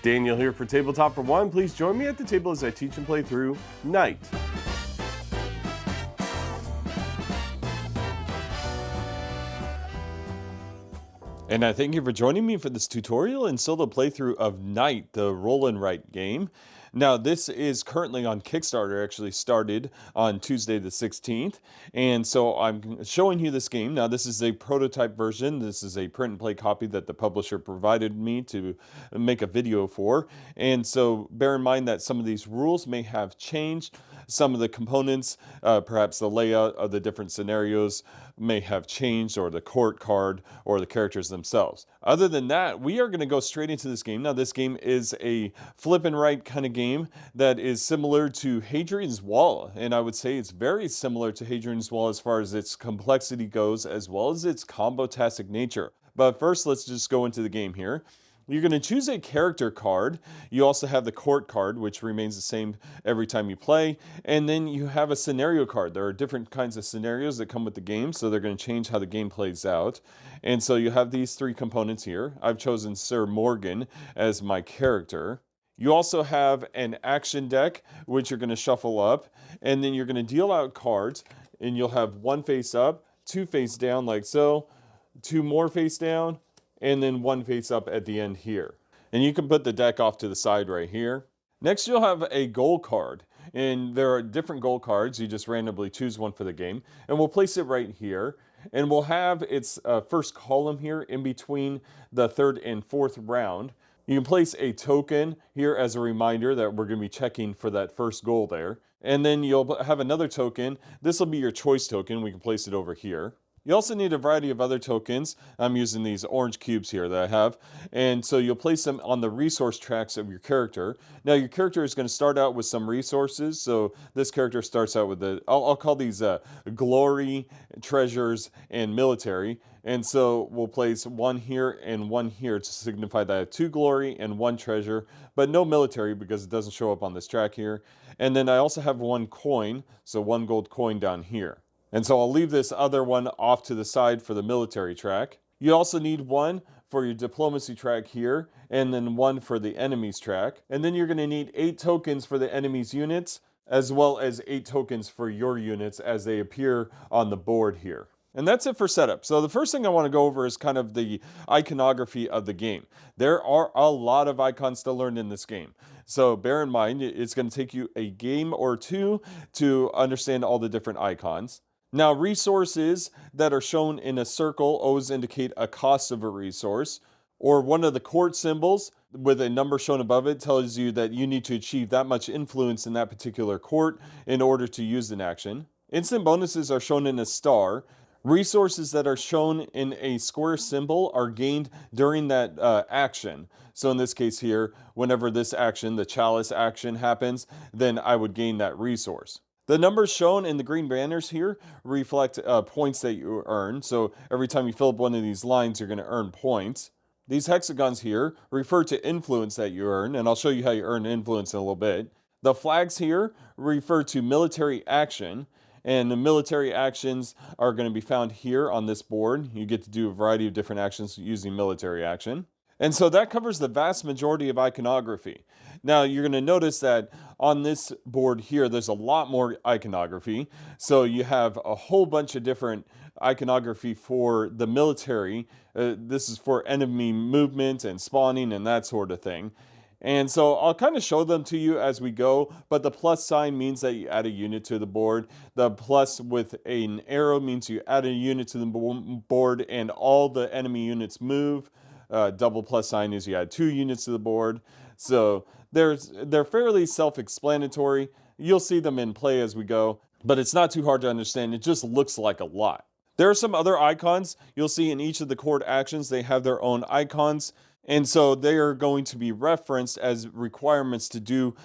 Daniel here for Tabletop for One. Please join me at the table as I teach and play through Knight. And I thank you for joining me for this tutorial and solo playthrough of Knight, the roll and write game. Now, this is currently on Kickstarter, actually started on Tuesday the 16th. And so I'm showing you this game. Now, this is a prototype version. This is a print and play copy that the publisher provided me to make a video for. And so bear in mind that some of these rules may have changed. Some of the components, perhaps the layout of the different scenarios may have changed, or the court card, or the characters themselves. Other than that, we are going to go straight into this game. Now, this game is a flip and write kind of game that is similar to Hadrian's Wall, and I would say it's very similar to Hadrian's Wall as far as its complexity goes, as well as its combo-tastic nature. But first, let's just go into the game here. You're going to choose a character card. You also have the court card, which remains the same every time you play. And then you have a scenario card. There are different kinds of scenarios that come with the game, so they're going to change how the game plays out. And so you have these three components here. I've chosen Sir Morgan as my character. You also have an action deck, which you're going to shuffle up. And then you're going to deal out cards. And you'll have one face up, two face down like so, two more face down, and then one face up at the end here. And you can put the deck off to the side right here. Next, you'll have a goal card. And there are different goal cards. You just randomly choose one for the game. And we'll place it right here. And we'll have its first column here in between the third and fourth round. You can place a token here as a reminder that we're going to be checking for that first goal there. And then you'll have another token. This will be your choice token. We can place it over here. You also need a variety of other tokens. I'm using these orange cubes here that I have. And so you'll place them on the resource tracks of your character. Now your character is going to start out with some resources. So this character starts out with I'll call these glory, treasures, and military. And so we'll place one here and one here to signify that I have two glory and one treasure, but no military because it doesn't show up on this track here. And then I also have one coin, so one gold coin down here. And so I'll leave this other one off to the side for the military track. You also need one for your diplomacy track here, and then one for the enemies track. And then you're going to need 8 tokens for the enemies units, as well as 8 tokens for your units as they appear on the board here. And that's it for setup. So the first thing I want to go over is kind of the iconography of the game. There are a lot of icons to learn in this game. So bear in mind, it's going to take you a game or two to understand all the different icons. Now, resources that are shown in a circle always indicate a cost of a resource, or one of the court symbols with a number shown above it tells you that you need to achieve that much influence in that particular court in order to use an action. Instant bonuses are shown in a star. Resources that are shown in a square symbol are gained during that action. So in this case here, whenever this action, the chalice action happens, then I would gain that resource. The numbers shown in the green banners here reflect points that you earn. So every time you fill up one of these lines, you're going to earn points. These hexagons here refer to influence that you earn, and I'll show you how you earn influence in a little bit. The flags here refer to military action, and the military actions are going to be found here on this board. You get to do a variety of different actions using military action. And so that covers the vast majority of iconography. Now you're going to notice that on this board here, there's a lot more iconography. So you have a whole bunch of different iconography for the military. This is for enemy movement and spawning and that sort of thing. And so I'll kind of show them to you as we go, but the plus sign means that you add a unit to the board. The plus with an arrow means you add a unit to the board and all the enemy units move. Double plus sign is you add 2 units to the board. So they're fairly self-explanatory. You'll see them in play as we go, but it's not too hard to understand. It just looks like a lot. There are some other icons. You'll see in each of the court actions, they have their own icons. And so they are going to be referenced as requirements to do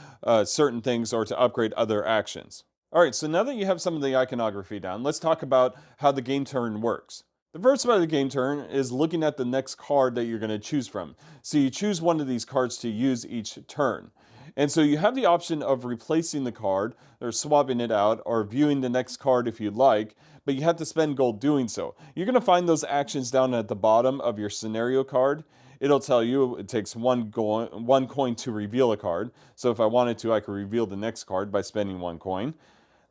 certain things or to upgrade other actions. All right, so now that you have some of the iconography down, let's talk about how the game turn works. The first part of the game turn is looking at the next card that you're going to choose from. So you choose one of these cards to use each turn. And so you have the option of replacing the card, or swapping it out, or viewing the next card if you'd like, but you have to spend gold doing so. You're going to find those actions down at the bottom of your scenario card. it'll tell you it takes one coin to reveal a card. So if I wanted to, I could reveal the next card by spending 1 coin.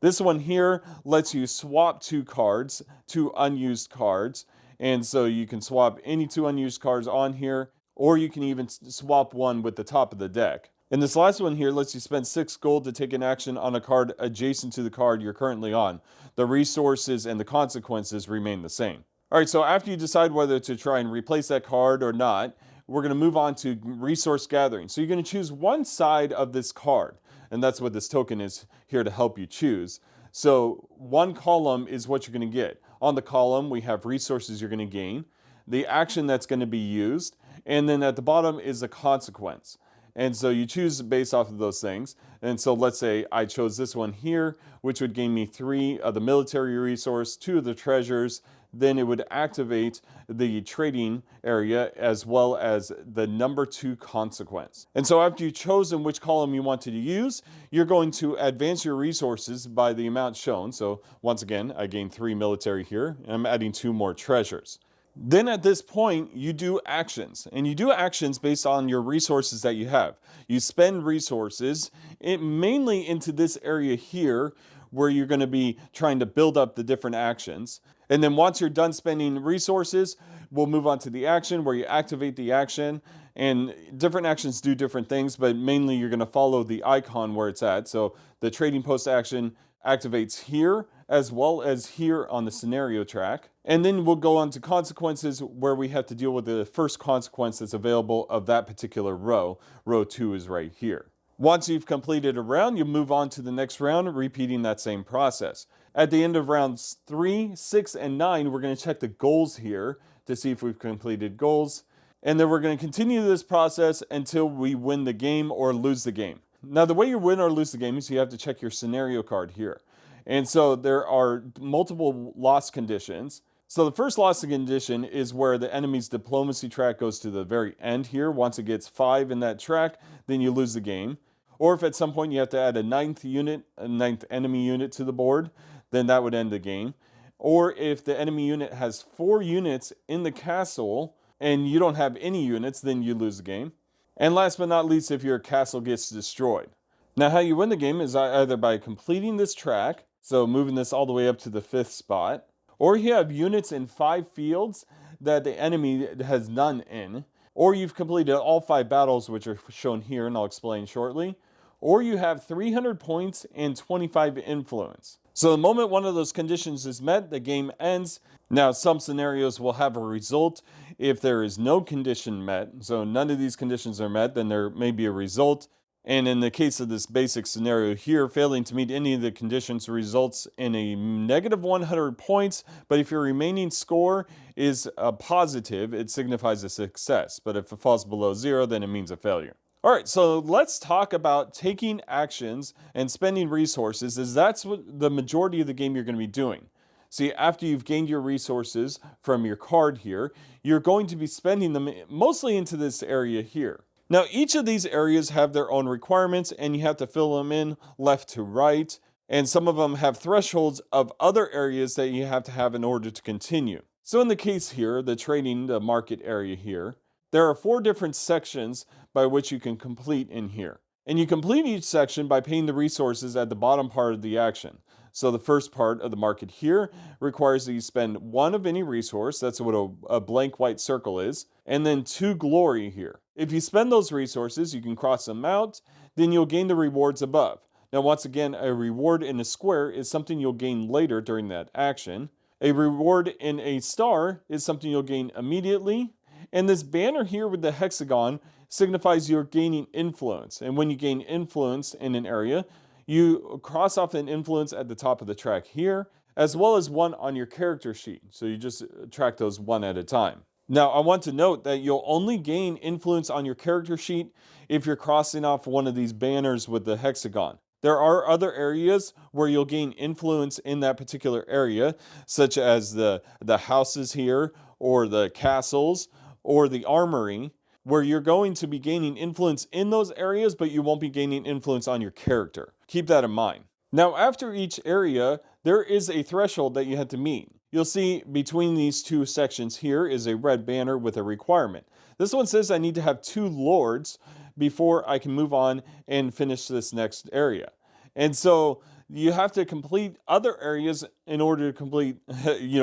This one here lets you swap 2 cards, 2 unused cards. And so you can swap any 2 unused cards on here, or you can even swap one with the top of the deck. And this last one here lets you spend 6 gold to take an action on a card adjacent to the card you're currently on. The resources and the consequences remain the same. All right, so after you decide whether to try and replace that card or not, we're going to move on to resource gathering. So you're going to choose one side of this card, and that's what this token is here to help you choose. So one column is what you're going to get. On the column, we have resources you're going to gain, the action that's going to be used, and then at the bottom is a consequence. And so you choose based off of those things. And so let's say I chose this one here, which would gain me 3 of the military resource, 2 of the treasures. Then it would activate the trading area as well as the number 2 consequence. And so after you've chosen which column you wanted to use, you're going to advance your resources by the amount shown. So once again, I gained 3 military here, and I'm adding 2 more treasures. Then at this point, you do actions, and you do actions based on your resources that you have. You spend resources mainly into this area here where you're going to be trying to build up the different actions. And then once you're done spending resources, we'll move on to the action where you activate the action. And different actions do different things, but mainly you're going to follow the icon where it's at. So the trading post action activates here as well as here on the scenario track. And then we'll go on to consequences where we have to deal with the first consequence that's available of that particular row. Row 2 is right here. Once you've completed a round, you move on to the next round, repeating that same process. At the end of rounds 3, 6, and 9, we're going to check the goals here to see if we've completed goals. And then we're going to continue this process until we win the game or lose the game. Now, the way you win or lose the game is you have to check your scenario card here. And so there are multiple loss conditions. So the first loss condition is where the enemy's diplomacy track goes to the very end here. Once it gets 5 in that track, then you lose the game. Or if at some point you have to add a 9th enemy unit to the board, then that would end the game. Or if the enemy unit has 4 units in the castle and you don't have any units, then you lose the game. And last but not least, if your castle gets destroyed. Now, how you win the game is either by completing this track, so moving this all the way up to the 5th spot, or you have units in 5 fields that the enemy has none in, or you've completed all 5 battles, which are shown here, and I'll explain shortly, or you have 300 points and 25 influence. So the moment one of those conditions is met, the game ends. Now, some scenarios will have a result if there is no condition met. So none of these conditions are met, then there may be a result. And in the case of this basic scenario here, failing to meet any of the conditions results in a negative 100 points. But if your remaining score is a positive, it signifies a success. But if it falls below 0, then it means a failure. All right, so let's talk about taking actions and spending resources, as that's what the majority of the game you're going to be doing. See, after you've gained your resources from your card here, you're going to be spending them mostly into this area here. Now, each of these areas have their own requirements, and you have to fill them in left to right. And some of them have thresholds of other areas that you have to have in order to continue. So in the case here, the market area here, there are 4 different sections by which you can complete in here. And you complete each section by paying the resources at the bottom part of the action. So the first part of the market here requires that you spend 1 of any resource, that's what a blank white circle is, and then 2 glory here. If you spend those resources, you can cross them out, then you'll gain the rewards above. Now, once again, a reward in a square is something you'll gain later during that action. A reward in a star is something you'll gain immediately. And this banner here with the hexagon signifies you're gaining influence. And when you gain influence in an area, you cross off an influence at the top of the track here, as well as 1 on your character sheet. So you just track those 1 at a time. Now, I want to note that you'll only gain influence on your character sheet if you're crossing off one of these banners with the hexagon. There are other areas where you'll gain influence in that particular area, such as the houses here, or the castles, or the armory, where you're going to be gaining influence in those areas, but you won't be gaining influence on your character. Keep that in mind. Now, after each area, there is a threshold that you have to meet. You'll see between these 2 sections here is a red banner with a requirement. This one says I need to have 2 lords before I can move on and finish this next area. And so you have to complete other areas in order to complete,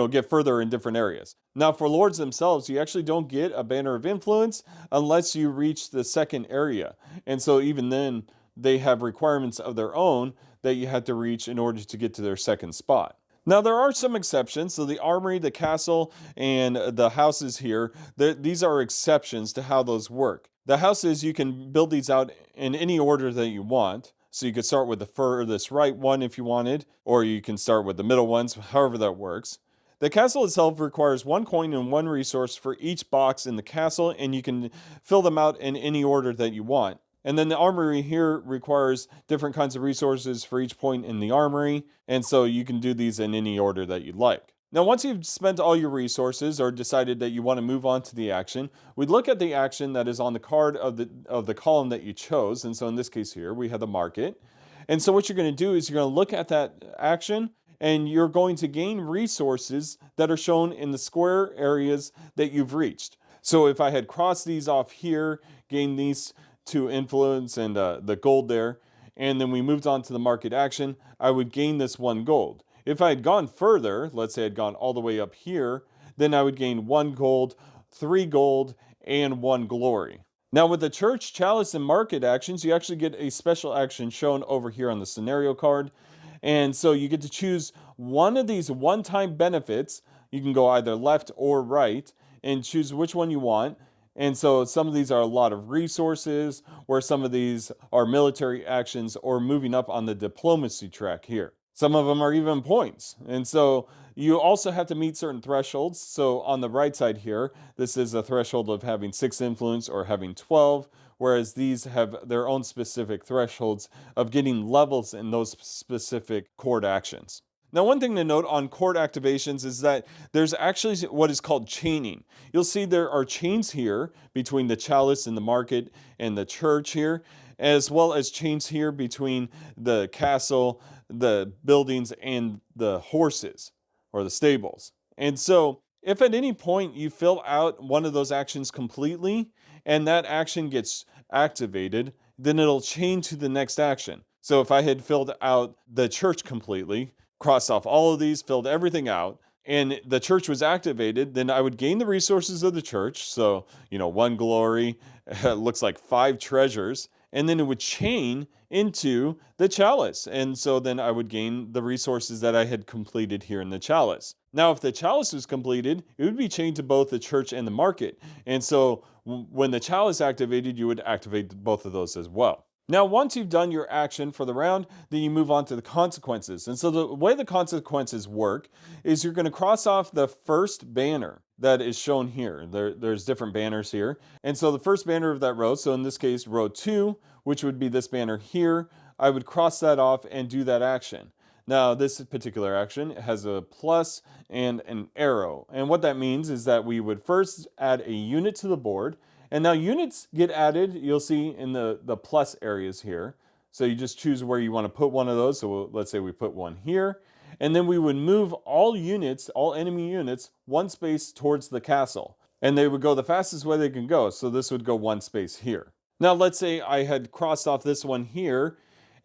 get further in different areas. Now, for lords themselves, you actually don't get a banner of influence unless you reach the second area. And so even then, they have requirements of their own that you have to reach in order to get to their second spot. Now, there are some exceptions. So, the armory, the castle, and the houses here, these are exceptions to how those work. The houses, you can build these out in any order that you want. So, you could start with the furthest right one if you wanted, or you can start with the middle ones, however that works. The castle itself requires 1 coin and 1 resource for each box in the castle, and you can fill them out in any order that you want. And then the armory here requires different kinds of resources for each point in the armory, and so you can do these in any order that you'd like. Now, once you've spent all your resources or decided that you want to move on to the action, we look at the action that is on the card of the column that you chose. And so in this case here, we have the market. And so what you're going to do is you're going to look at that action and you're going to gain resources that are shown in the square areas that you've reached. So if I had crossed these off here, gained these 2 influence and the gold there, and then we moved on to the market action, I would gain this 1 gold. If I had gone further, let's say I'd gone all the way up here, then I would gain 1 gold, 3 gold, and 1 glory. Now with the church, chalice, and market actions, you actually get a special action shown over here on the scenario card. And so you get to choose one of these one-time benefits. You can go either left or right and choose which one you want. And so some of these are a lot of resources, where some of these are military actions or moving up on the diplomacy track here. Some of them are even points. And so you also have to meet certain thresholds. So on the right side here, this is a threshold of having 6 influence or having 12, whereas these have their own specific thresholds of getting levels in those specific chord actions. Now, one thing to note on chord activations is that there's actually what is called chaining. You'll see there are chains here between the chalice and the market and the church here, as well as chains here between the castle, the buildings, and the horses or the stables. And so, if at any point you fill out one of those actions completely and that action gets activated, then it'll chain to the next action. So, if I had filled out the church completely, crossed off all of these, filled everything out, and the church was activated, then I would gain the resources of the church. So, 1 glory, looks like 5 treasures, and then it would chain into the chalice. And so then I would gain the resources that I had completed here in the chalice. Now, if the chalice was completed, it would be chained to both the church and the market. And so when the chalice activated, you would activate both of those as well. Now, once you've done your action for the round, then you move on to the consequences. And so the way the consequences work is you're going to cross off the first banner that is shown here. There's different banners here. And so the first banner of that row, so in this case, row 2, which would be this banner here, I would cross that off and do that action. Now, this particular action has a plus and an arrow. And what that means is that we would first add a unit to the board. And now units get added, you'll see in the plus areas here. So you just choose where you want to put one of those. So let's say we put one here. And then we would move all units, all enemy units, 1 space towards the castle. And they would go the fastest way they can go. So this would go 1 space here. Now let's say I had crossed off this one here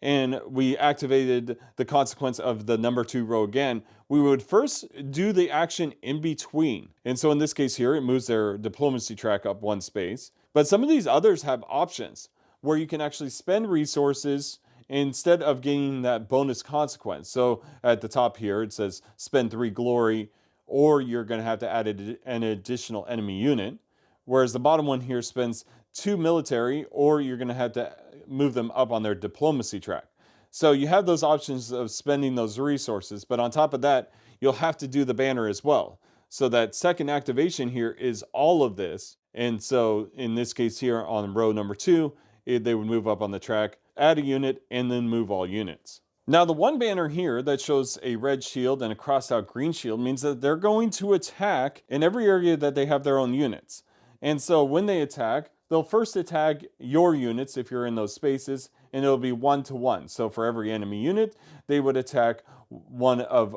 and we activated the consequence of the number 2 row again. We would first do the action in between. And so in this case here, it moves their diplomacy track up 1 space. But some of these others have options where you can actually spend resources instead of gaining that bonus consequence. So at the top here, it says spend 3 glory, or you're going to have to add an additional enemy unit. Whereas the bottom one here spends 2 military, or you're going to have to move them up on their diplomacy track. So you have those options of spending those resources, but on top of that, you'll have to do the banner as well. So that second activation here is all of this. And so in this case here on row number 2, they would move up on the track, add a unit, and then move all units. Now the one banner here that shows a red shield and a crossed out green shield means that they're going to attack in every area that they have their own units. And so when they attack, they'll first attack your units if you're in those spaces, and it'll be 1-to-1. So for every enemy unit, they would attack one of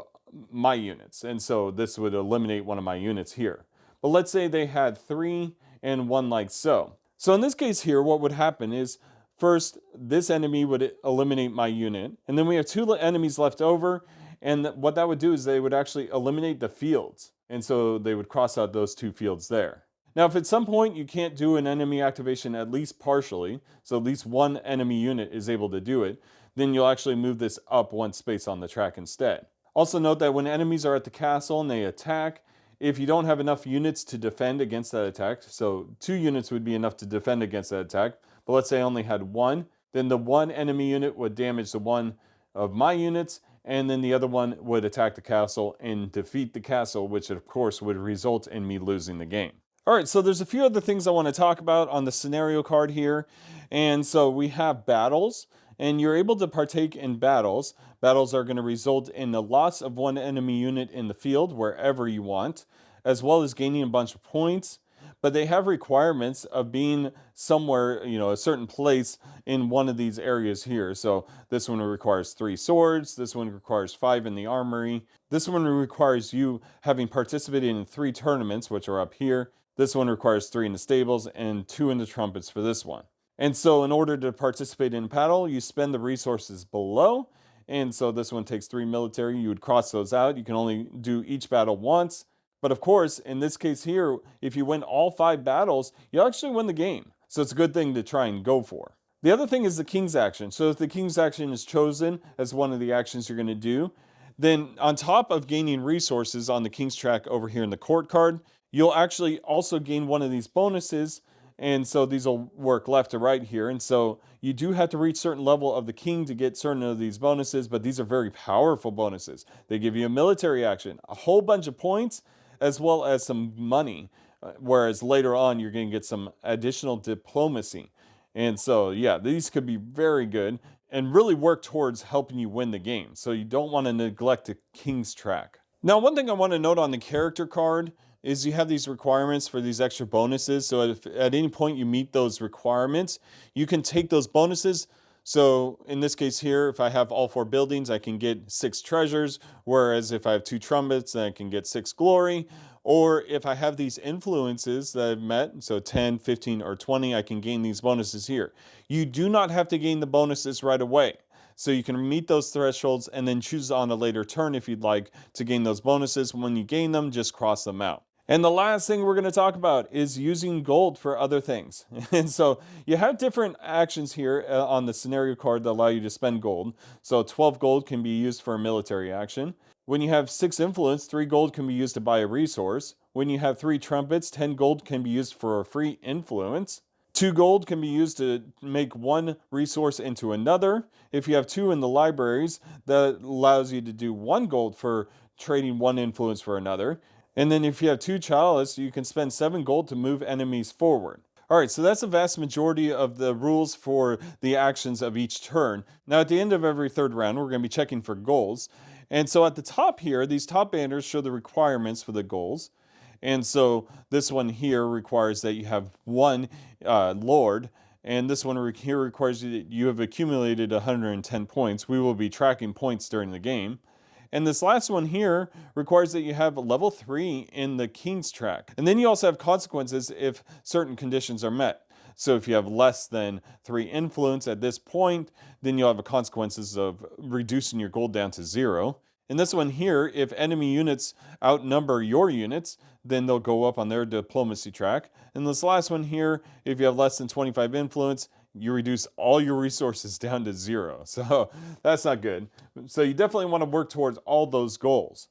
my units. And so this would eliminate one of my units here. But let's say they had 3 and one like so. So in this case here, what would happen is first, this enemy would eliminate my unit, and then we have two enemies left over, and what that would do is they would actually eliminate the fields, and so they would cross out those two fields there. Now, if at some point you can't do an enemy activation at least partially, so at least one enemy unit is able to do it, then you'll actually move this up one space on the track instead. Also note that when enemies are at the castle and they attack, if you don't have enough units to defend against that attack, so 2 units would be enough to defend against that attack, but let's say I only had 1, then the one enemy unit would damage the one of my units, and then the other one would attack the castle and defeat the castle, which of course would result in me losing the game. All right, so there's a few other things I want to talk about on the scenario card here. And so we have battles, and you're able to partake in battles. Battles are going to result in the loss of one enemy unit in the field wherever you want, as well as gaining a bunch of points. But they have requirements of being somewhere, a certain place in one of these areas here. So this one requires 3 swords, this one requires 5 in the armory. This one requires you having participated in 3 tournaments, which are up here. This one requires 3 in the stables and 2 in the trumpets for this one. And so in order to participate in battle, you spend the resources below. And so this one takes 3 military. You would cross those out. You can only do each battle once. But of course, in this case here, if you win all 5 battles, you actually win the game. So it's a good thing to try and go for. The other thing is the king's action. So if the king's action is chosen as one of the actions you're going to do, then on top of gaining resources on the king's track over here in the court card, you'll actually also gain one of these bonuses. And so these will work left to right here. And so you do have to reach certain level of the king to get certain of these bonuses, but these are very powerful bonuses. They give you a military action, a whole bunch of points, as well as some money. Whereas later on, you're going to get some additional diplomacy. And so, yeah, these could be very good and really work towards helping you win the game. So you don't want to neglect the king's track. Now, one thing I want to note on the character card is you have these requirements for these extra bonuses. So if at any point you meet those requirements, you can take those bonuses. So in this case here, if I have all 4 buildings, I can get 6 treasures. Whereas if I have 2 trumpets, then I can get 6 glory. Or if I have these influences that I've met, so 10, 15, or 20, I can gain these bonuses here. You do not have to gain the bonuses right away. So you can meet those thresholds and then choose on a later turn if you'd like to gain those bonuses. When you gain them, just cross them out. And the last thing we're going to talk about is using gold for other things. And so you have different actions here on the scenario card that allow you to spend gold. So 12 gold can be used for a military action. When you have 6 influence, 3 gold can be used to buy a resource. When you have 3 trumpets, 10 gold can be used for a free influence. 2 gold can be used to make 1 resource into another. If you have 2 in the libraries, that allows you to do 1 gold for trading 1 influence for another. And then if you have 2 chalice, you can spend 7 gold to move enemies forward. All right, so that's the vast majority of the rules for the actions of each turn. Now, at the end of every third round, we're going to be checking for goals. And so at the top here, these top banners show the requirements for the goals. And so this one here requires that you have 1 Lord. And this one here requires that you have accumulated 110 points. We will be tracking points during the game. And this last one here requires that you have level 3 in the king's track. And then you also have consequences if certain conditions are met. So if you have less than 3 influence at this point, then you'll have consequences of reducing your gold down to 0. And this one here, if enemy units outnumber your units, then they'll go up on their diplomacy track. And this last one here, if you have less than 25 influence, you reduce all your resources down to 0. So that's not good. So you definitely want to work towards all those goals.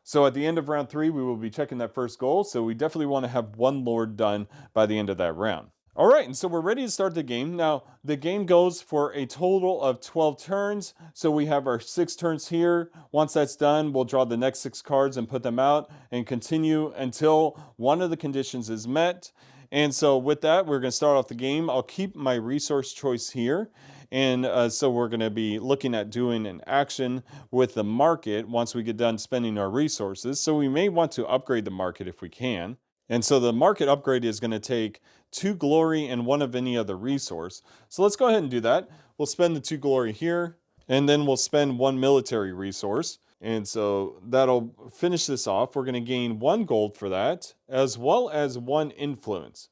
So at the end of round 3, we will be checking that first goal. So we definitely want to have 1 Lord done by the end of that round. All right, and so we're ready to start the game. Now, the game goes for a total of 12 turns. So we have our 6 turns here. Once that's done, we'll draw the next 6 cards and put them out and continue until one of the conditions is met. And so with that, we're going to start off the game. I'll keep my resource choice here. And so we're going to be looking at doing an action with the market once we get done spending our resources. So we may want to upgrade the market if we can. And so the market upgrade is going to take 2 glory and 1 of any other resource. So let's go ahead and do that. We'll spend the 2 glory here, and then we'll spend 1 military resource. And so that'll finish this off. We're going to gain 1 gold for that, as well as 1 influence.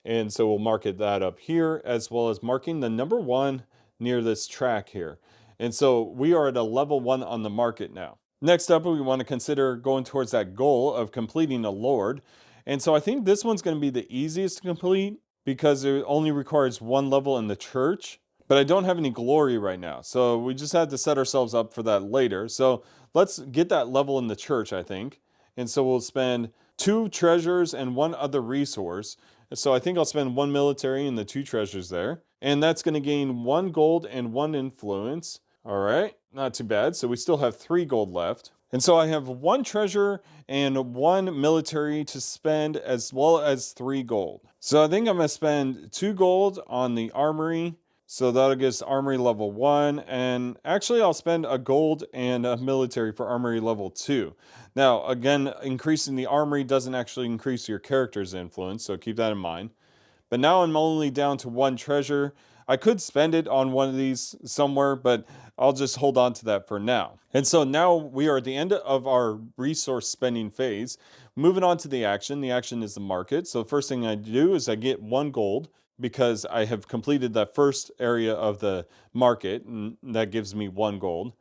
And so we'll mark that up here, as well as marking the number 1 near this track here. And so we are at a level 1 on the market now. Next up, we want to consider going towards that goal of completing a Lord. And so I think this one's going to be the easiest to complete because it only requires 1 level in the church. But I don't have any glory right now. So we just had to set ourselves up for that later. So let's get that level in the church, I think. And so we'll spend 2 treasures and 1 other resource. So I think I'll spend 1 military and the 2 treasures there. And that's going to gain 1 gold and 1 influence. All right, not too bad. So we still have 3 gold left. And so I have 1 treasure and 1 military to spend, as well as 3 gold. So I think I'm going to spend 2 gold on the armory. So that'll give us armory level 1. And actually, I'll spend a gold and a military for armory level 2. Now, again, increasing the armory doesn't actually increase your character's influence, so keep that in mind. But now I'm only down to 1 treasure. I could spend it on one of these somewhere, but I'll just hold on to that for now. And so now we are at the end of our resource spending phase. Moving on to the action. The action is the market. So the first thing I do is I get 1 gold because I have completed that first area of the market, and that gives me 1 gold.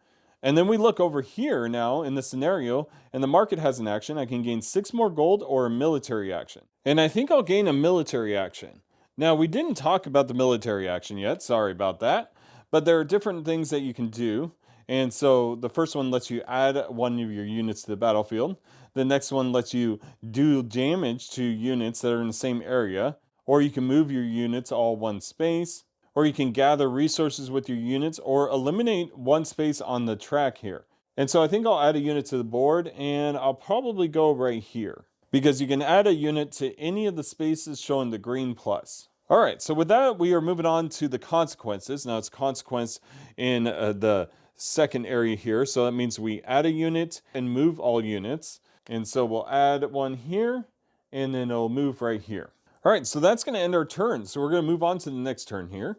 And then we look over here now in the scenario, and the market has an action. I can gain 6 more gold or a military action. And I think I'll gain a military action. Now, we didn't talk about the military action yet. Sorry about that. But there are different things that you can do. And so the first one lets you add 1 of your units to the battlefield. The next one lets you do damage to units that are in the same area. Or you can move your units all 1 space. Or you can gather resources with your units, or eliminate 1 space on the track here. And so I think I'll add a unit to the board, and I'll probably go right here, because you can add a unit to any of the spaces showing the green plus. All right, so with that, we are moving on to the consequences. Now it's consequence in the second area here. So that means we add a unit and move all units. And so we'll add 1 here, and then it'll move right here. All right, so that's going to end our turn. So we're going to move on to the next turn here.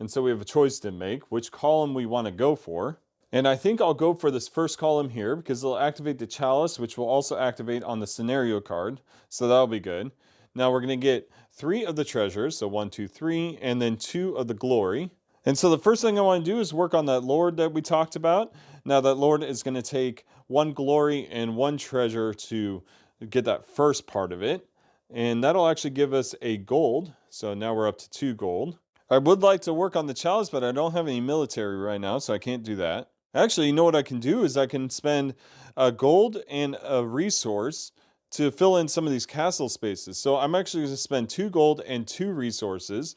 And so we have a choice to make, which column we want to go for. And I think I'll go for this first column here because it'll activate the chalice, which will also activate on the scenario card. So that'll be good. Now we're going to get 3 of the treasures. So 1, 2, 3, and then 2 of the glory. And so the first thing I want to do is work on that Lord that we talked about. Now that Lord is going to take 1 glory and 1 treasure to get that first part of it. And that'll actually give us a gold. So now we're up to 2 gold. I would like to work on the chalice, but I don't have any military right now, so I can't do that. Actually, you know what I can do is I can spend a gold and a resource to fill in some of these castle spaces. So I'm actually going to spend 2 gold and 2 resources,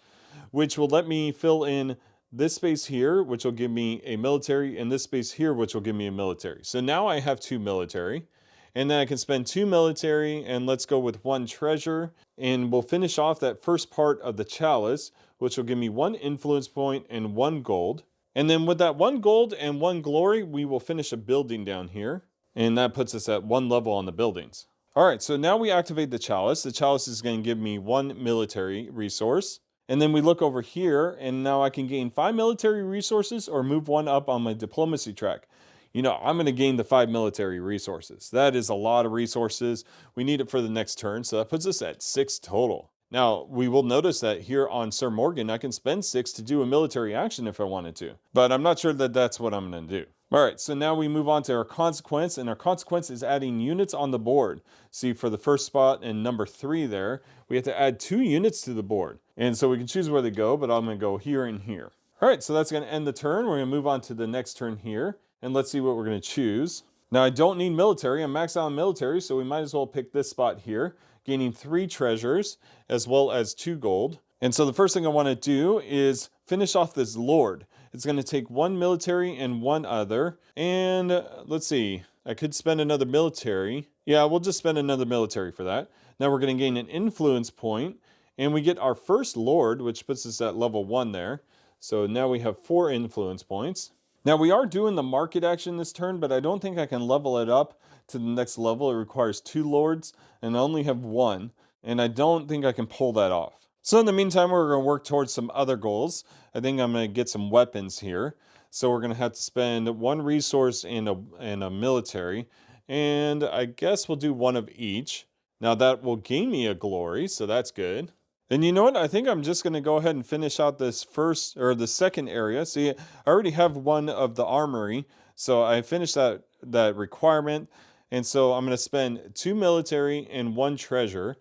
which will let me fill in this space here, which will give me a military, and this space here, which will give me a military. So now I have 2 military. And then I can spend 2 military, and let's go with 1 treasure. And we'll finish off that first part of the chalice, which will give me 1 influence point and 1 gold. And then with that 1 gold and 1 glory, we will finish a building down here. And that puts us at 1 level on the buildings. All right, so now we activate the chalice. The chalice is going to give me 1 military resource. And then we look over here, and now I can gain 5 military resources or move 1 up on my diplomacy track. You know, I'm going to gain the 5 military resources. That is a lot of resources. We need it for the next turn, so that puts us at 6 total. Now, we will notice that here on Sir Morgan, I can spend 6 to do a military action if I wanted to. But I'm not sure that that's what I'm going to do. All right, so now we move on to our consequence, and our consequence is adding units on the board. See, for the first spot in number 3 there, we have to add 2 units to the board. And so we can choose where they go, but I'm going to go here and here. All right, so that's going to end the turn. We're going to move on to the next turn here. And let's see what we're going to choose. Now, I don't need military. I'm maxed out on military, so we might as well pick this spot here, gaining 3 treasures as well as 2 gold. And so the first thing I want to do is finish off this Lord. It's going to take 1 military and 1 other. And let's see, I could spend another military. Yeah, we'll just spend another military for that. Now we're going to gain an influence point, and we get our first Lord, which puts us at level 1 there. So now we have 4 influence points. Now we are doing the market action this turn, but I don't think I can level it up to the next level. It requires 2 lords, and I only have 1, and I don't think I can pull that off. So in the meantime, we're going to work towards some other goals. I think I'm going to get some weapons here. So we're going to have to spend 1 resource and a military, and I guess we'll do 1 of each. Now that will gain me a glory, so that's good. And you know what? I think I'm just going to go ahead and finish out this first or the second area. See, I already have one of the armory, so I finished that requirement. And so I'm going to spend 2 military and 1 treasure,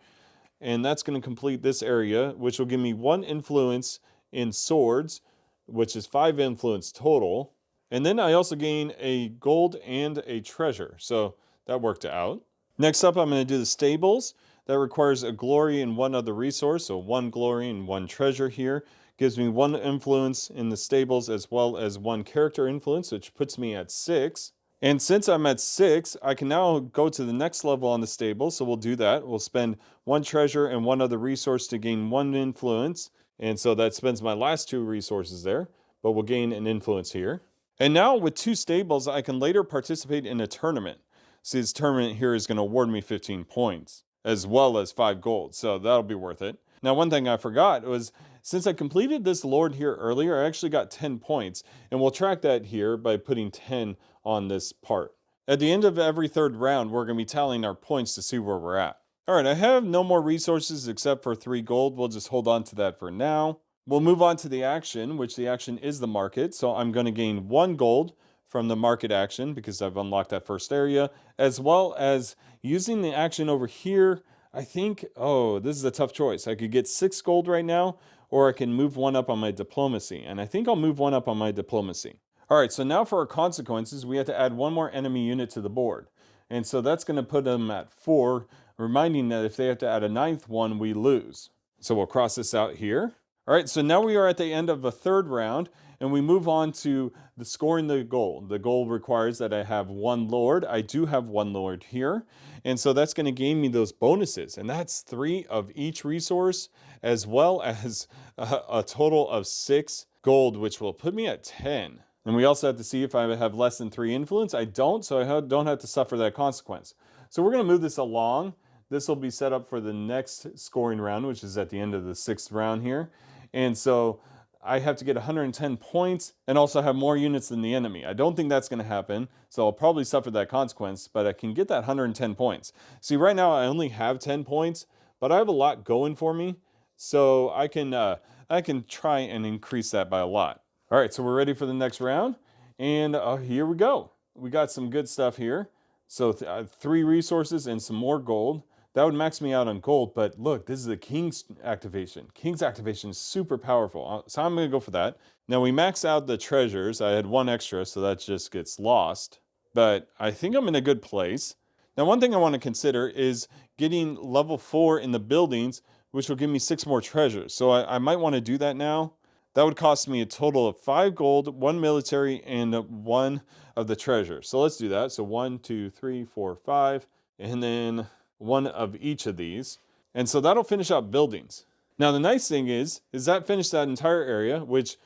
and that's going to complete this area, which will give me 1 influence in swords, which is 5 influence total. And then I also gain a gold and a treasure, so that worked out. Next up, I'm going to do the stables. That requires a glory and 1 other resource, so 1 glory and 1 treasure here. Gives me 1 influence in the stables as well as 1 character influence, which puts me at 6. And since I'm at 6, I can now go to the next level on the stable, so we'll do that. We'll spend 1 treasure and 1 other resource to gain 1 influence, and so that spends my last 2 resources there, but we'll gain an influence here. And now with 2 stables, I can later participate in a tournament. See, this tournament here is going to award me 15 points, as well as 5 gold, so that'll be worth it. Now, one thing I forgot was, since I completed this lord here earlier, I actually got 10 points, and we'll track that here by putting 10 on this part. At the end of every third round, we're going to be tallying our points to see where we're at. All right, I have no more resources except for 3 gold. We'll just hold on to that for now. We'll move on to the action, which the action is the market. So I'm going to gain 1 gold from the market action because I've unlocked that first area, as well as using the action over here. I think, oh, this is a tough choice. I could get 6 gold right now, or I can move 1 up on my diplomacy. And I think I'll move 1 up on my diplomacy. All right, so now for our consequences, we have to add 1 more enemy unit to the board. And so that's going to put them at 4, reminding that if they have to add a 9th one, we lose. So we'll cross this out here. All right, so now we are at the end of a third round, and we move on to the scoring the goal. The goal requires that I have 1 lord. I do have 1 lord here, and so that's going to gain me those bonuses, and that's 3 of each resource, as well as a total of 6 gold, which will put me at 10. And we also have to see if I have less than 3 influence. I don't, so I don't have to suffer that consequence. So we're going to move this along. This will be set up for the next scoring round, which is at the end of the 6th round here. And so I have to get 110 points and also have more units than the enemy. I don't think that's going to happen, so I'll probably suffer that consequence, but I can get that 110 points. See, right now I only have 10 points, but I have a lot going for me, so I can try and increase that by a lot. All right, so we're ready for the next round, and here we go. We got some good stuff here. So 3 resources and some more gold. That would max me out on gold, but look, this is the King's activation. King's activation is super powerful, so I'm going to go for that. Now we max out the treasures. I had 1 extra, so that just gets lost, but I think I'm in a good place. Now one thing I want to consider is getting level 4 in the buildings, which will give me 6 more treasures. So I might want to do that now. That would cost me a total of 5 gold, 1 military, and 1 of the treasure. So let's do that. So 1, 2, 3, 4, 5, and then 1 of each of these. And so that'll finish out buildings. Now the nice thing is that finished that entire area, which,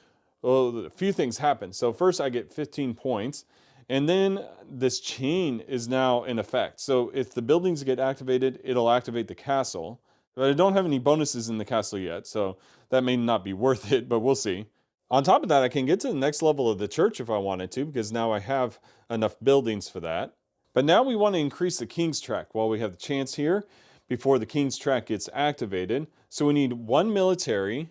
well, a few things happen. So first I get 15 points, and then this chain is now in effect. So if the buildings get activated, it'll activate the castle. But I don't have any bonuses in the castle yet, so that may not be worth it, but we'll see. On top of that, I can get to the next level of the church if I wanted to, because now I have enough buildings for that. But now we want to increase the King's Track while we have the chance here before the King's Track gets activated. So we need 1 military,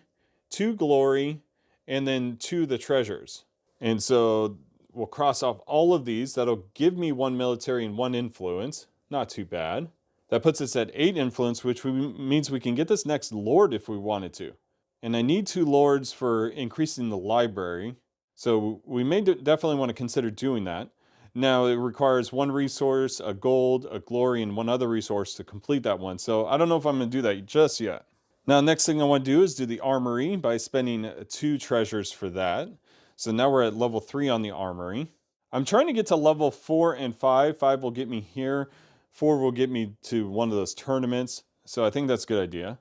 2 glory, and then 2 the treasures. And so we'll cross off all of these. That'll give me 1 military and 1 influence. Not too bad. That puts us at 8 influence, which means we can get this next lord if we wanted to. And I need 2 lords for increasing the library. So we may definitely want to consider doing that. Now it requires 1 resource, a gold, a glory, and 1 other resource to complete that one. So I don't know if I'm going to do that just yet. Now next thing I want to do is do the armory by spending 2 treasures for that. So now we're at level 3 on the armory. I'm trying to get to level 4 and 5. 5 will get me here. 4 will get me to one of those tournaments. So I think that's a good idea.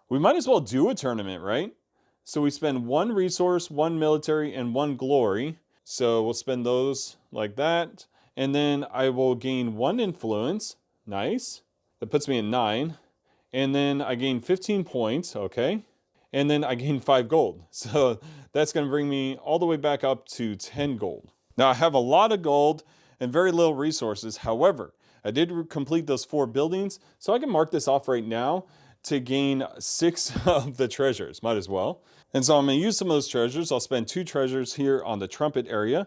We might as well do a tournament, right? So we spend 1 resource, 1 military, and 1 glory. So we'll spend those like that. And then I will gain 1 influence. Nice. That puts me at 9. And then I gain 15 points. Okay. And then I gain 5 gold. So that's going to bring me all the way back up to 10 gold. Now I have a lot of gold and very little resources. However, I did complete those 4 buildings, so I can mark this off right now. to gain 6 of the treasures. Might as well. And so I'm going to use some of those treasures. I'll spend 2 treasures here on the trumpet area,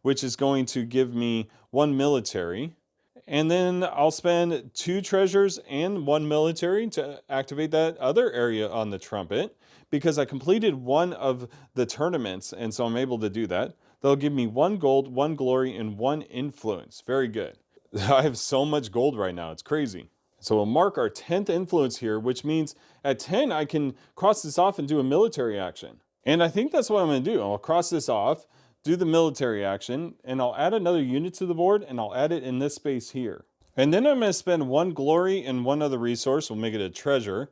which is going to give me 1 military. And then I'll spend 2 treasures and 1 military to activate that other area on the trumpet, because I completed one of the tournaments, and so I'm able to do that. They'll give me 1 gold, 1 glory, and 1 influence. Very good. I have so much gold right now, it's crazy. So we'll mark our 10th influence here, which means at 10 I can cross this off and do a military action. And I think that's what I'm going to do. I'll cross this off, do the military action, and I'll add another unit to the board, and I'll add it in this space here. And then I'm going to spend 1 glory and 1 other resource. We'll make it a treasure,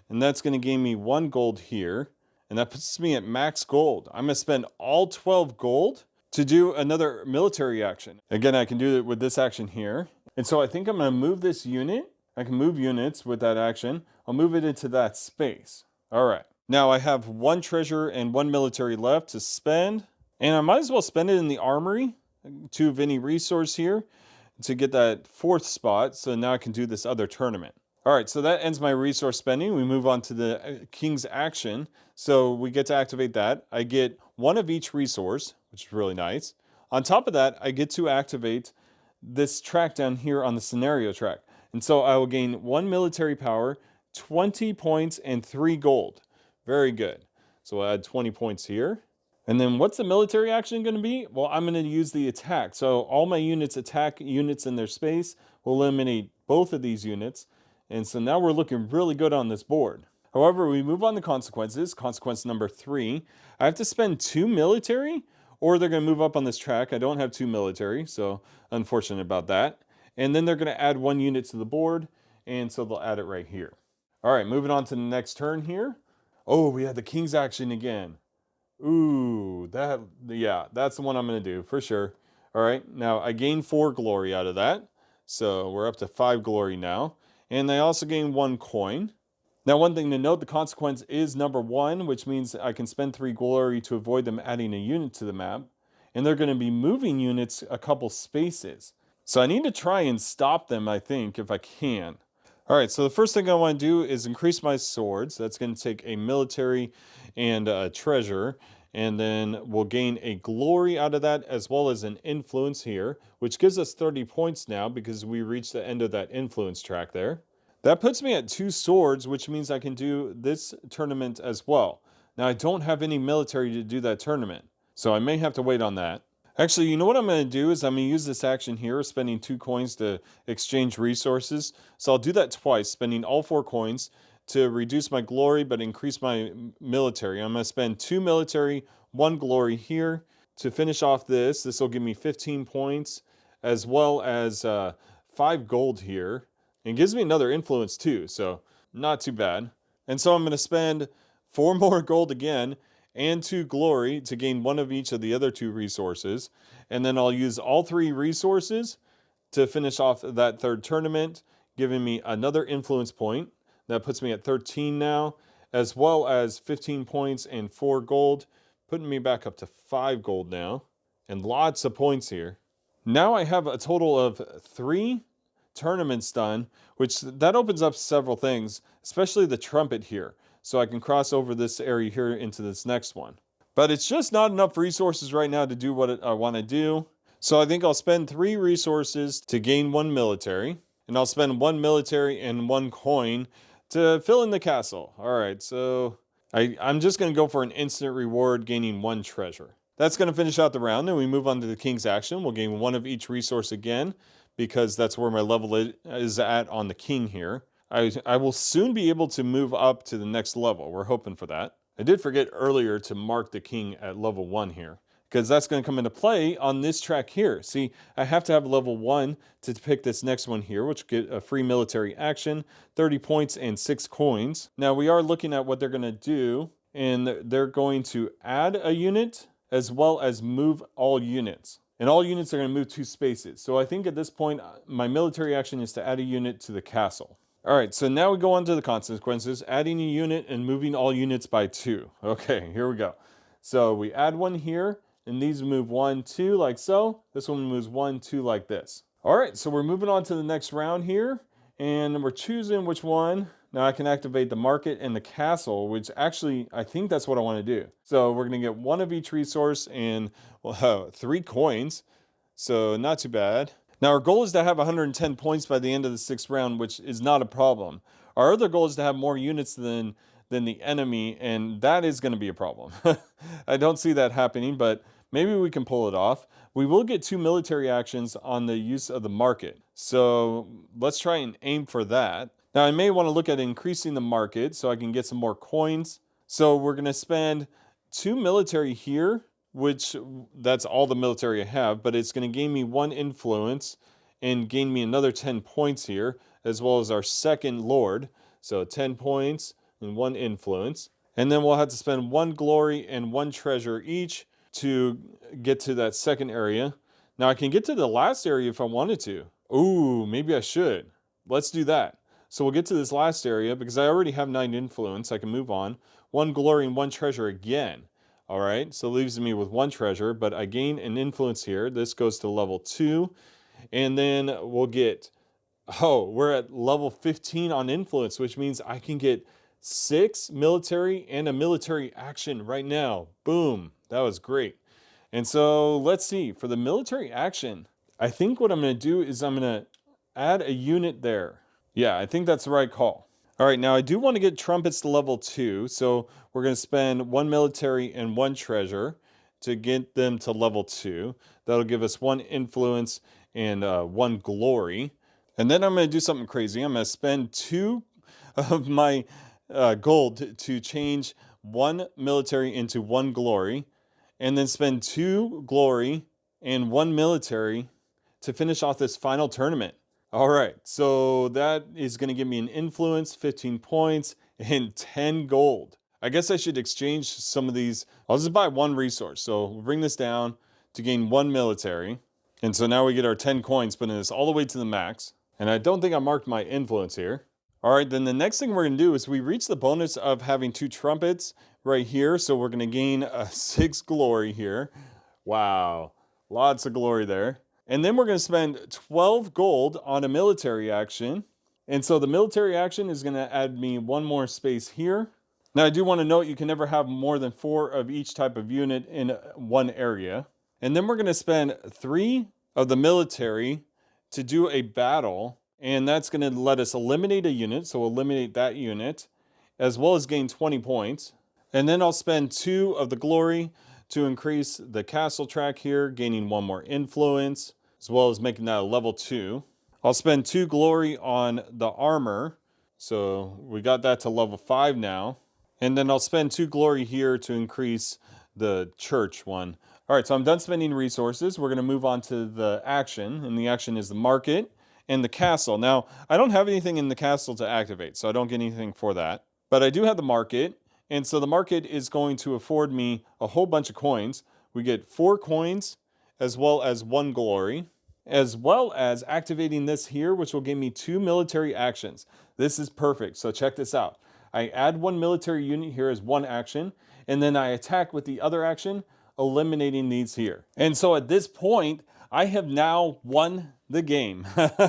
and that's going to gain me 1 gold here, and that puts me at max gold. I'm going to spend all 12 gold to do another military action. Again, I can do it with this action here. And so I think I'm going to move this unit. I can move units with that action. I'll move it into that space. All right. Now I have 1 treasure and 1 military left to spend. And I might as well spend it in the armory. 2 of any resource here to get that 4th spot. So now I can do this other tournament. All right, so that ends my resource spending. We move on to the King's action. So we get to activate that. I get 1 of each resource, which is really nice. On top of that, I get to activate this track down here on the scenario track. And so I will gain 1 military power, 20 points, and 3 gold. Very good. So I'll add 20 points here. And then what's the military action going to be? Well, I'm going to use the attack. So all my units attack units in their space. We'll eliminate both of these units. And so now we're looking really good on this board. However, we move on to consequences. Consequence number 3. I have to spend 2 military, or they're going to move up on this track. I don't have 2 military, so unfortunate about that. And then they're going to add 1 unit to the board, and so they'll add it right here. All right, moving on to the next turn here. Oh, we had the King's action again. Ooh, that's the one I'm going to do for sure. All right, now I gained 4 glory out of that. So we're up to 5 glory now. And they also gain 1 coin. Now, one thing to note, the consequence is number 1, which means I can spend 3 glory to avoid them adding a unit to the map. And they're going to be moving units a couple spaces. So I need to try and stop them, I think, if I can. All right, so the first thing I want to do is increase my swords. That's going to take a military and a treasure. And then we'll gain a glory out of that, as well as an influence here, which gives us 30 points now because we reached the end of that influence track there. That puts me at 2 swords, which means I can do this tournament as well. Now, I don't have any military to do that tournament, so I may have to wait on that. Actually, you know what I'm going to do is I'm going to use this action here, spending 2 coins to exchange resources. So I'll do that twice, spending all 4 coins to reduce my glory but increase my military. I'm going to spend 2 military, 1 glory here to finish off this. This will give me 15 points as well as 5 gold here. It gives me another influence too, so not too bad. And so I'm going to spend 4 more gold again and 2 glory to gain 1 of each of the other 2 resources. And then I'll use all 3 resources to finish off that 3rd tournament, giving me another influence point. That puts me at 13 now, as well as 15 points and 4 gold, putting me back up to 5 gold now, and lots of points here. Now I have a total of 3 tournaments done, which that opens up several things, especially the trumpet here. So I can cross over this area here into this next one. But it's just not enough resources right now to do what I want to do. So I think I'll spend 3 resources to gain 1 military. And I'll spend 1 military and 1 coin to fill in the castle. All right, so I'm just going to go for an instant reward, gaining 1 treasure. That's going to finish out the round, and we move on to the King's action. We'll gain 1 of each resource again, because that's where my level is at on the King here. I will soon be able to move up to the next level. We're hoping for that. I did forget earlier to mark the King at level 1 here, because that's going to come into play on this track here. See, I have to have level 1 to pick this next one here, which get a free military action, 30 points and 6 coins. Now we are looking at what they're going to do, and they're going to add a unit as well as move all units. And all units are going to move 2 spaces. So I think at this point, my military action is to add a unit to the castle. All right, so now we go on to the consequences, adding a unit and moving all units by 2. Okay, here we go. So we add 1 here, and these move 1, 2 like so. This one moves 1, 2 like this. All right, so we're moving on to the next round here, and we're choosing which one. Now I can activate the market and the castle, which actually, I think that's what I want to do. So we're going to get one of each resource and 3 coins. So not too bad. Now our goal is to have 110 points by the end of the 6th round, which is not a problem. Our other goal is to have more units than the enemy, and that is going to be a problem. I don't see that happening, but maybe we can pull it off. We will get 2 military actions on the use of the market. So let's try and aim for that. Now I may want to look at increasing the market so I can get some more coins. So we're going to spend 2 military here, which that's all the military I have, but it's going to gain me 1 influence and gain me another 10 points here, as well as our second lord. So 10 points and 1 influence. And then we'll have to spend 1 glory and 1 treasure each to get to that second area. Now I can get to the last area if I wanted to. Ooh, maybe I should. Let's do that. So we'll get to this last area because I already have 9 influence. I can move on. 1 glory and 1 treasure again. All right, so it leaves me with 1 treasure, but I gain an influence here. This goes to level 2. And then we'll get, we're at level 15 on influence, which means I can get 6 military and a military action right now. Boom, that was great. And so let's see, for the military action, I think what I'm going to do is I'm going to add a unit there. Yeah, I think that's the right call. All right, now I do want to get trumpets to level 2, so we're going to spend 1 military and 1 treasure to get them to level 2. That'll give us 1 influence and 1 glory. And then I'm going to do something crazy. I'm going to spend 2 of my gold to change 1 military into 1 glory, and then spend 2 glory and 1 military to finish off this final tournament. All right, so that is going to give me an influence, 15 points, and 10 gold. I guess I should exchange some of these. I'll just buy 1 resource. So we'll bring this down to gain 1 military. And so now we get our 10 coins, putting this all the way to the max. And I don't think I marked my influence here. All right, then the next thing we're going to do is we reach the bonus of having 2 trumpets right here. So we're going to gain 6 glory here. Wow, lots of glory there. And then we're going to spend 12 gold on a military action. And so the military action is going to add me 1 more space here. Now I do want to note you can never have more than 4 of each type of unit in 1 area. And then we're going to spend 3 of the military to do a battle. And that's going to let us eliminate a unit. So we'll eliminate that unit, as well as gain 20 points. And then I'll spend 2 of the glory to increase the castle track here, gaining 1 more influence, as well as making that a level 2. I'll spend 2 glory on the armor. So we got that to level 5 now. And then I'll spend 2 glory here to increase the church one. All right, so I'm done spending resources. We're going to move on to the action, and the action is the market and the castle. Now, I don't have anything in the castle to activate, so I don't get anything for that. But I do have the market, and so the market is going to afford me a whole bunch of coins. We get 4 coins, as well as 1 glory, as well as activating this here, which will give me 2 military actions. This is perfect, so check this out. I add 1 military unit here as 1 action, and then I attack with the other action, eliminating these here. And so at this point, I have now won the game. I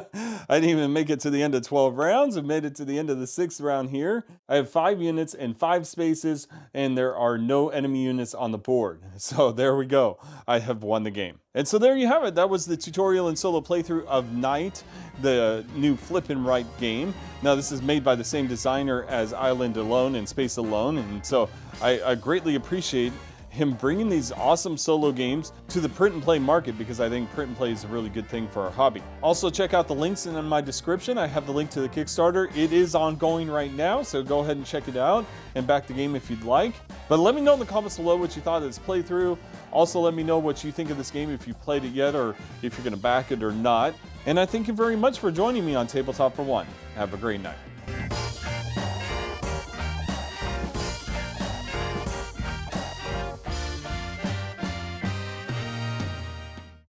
didn't even make it to the end of 12 rounds. I made it to the end of the 6th round here. I have 5 units and 5 spaces, and there are no enemy units on the board. So there we go. I have won the game. And so there you have it. That was the tutorial and solo playthrough of Knight, the new flip and write game. Now this is made by the same designer as Island Alone and Space Alone, and so I greatly appreciate him bringing these awesome solo games to the print and play market, because I think print and play is a really good thing for our hobby. Also check out the links in my description. I have the link to the Kickstarter. It is ongoing right now, so go ahead and check it out and back the game if you'd like. But let me know in the comments below what you thought of this playthrough. Also let me know what you think of this game, if you played it yet, or if you're going to back it or not. And I thank you very much for joining me on Tabletop for One. Have a great night.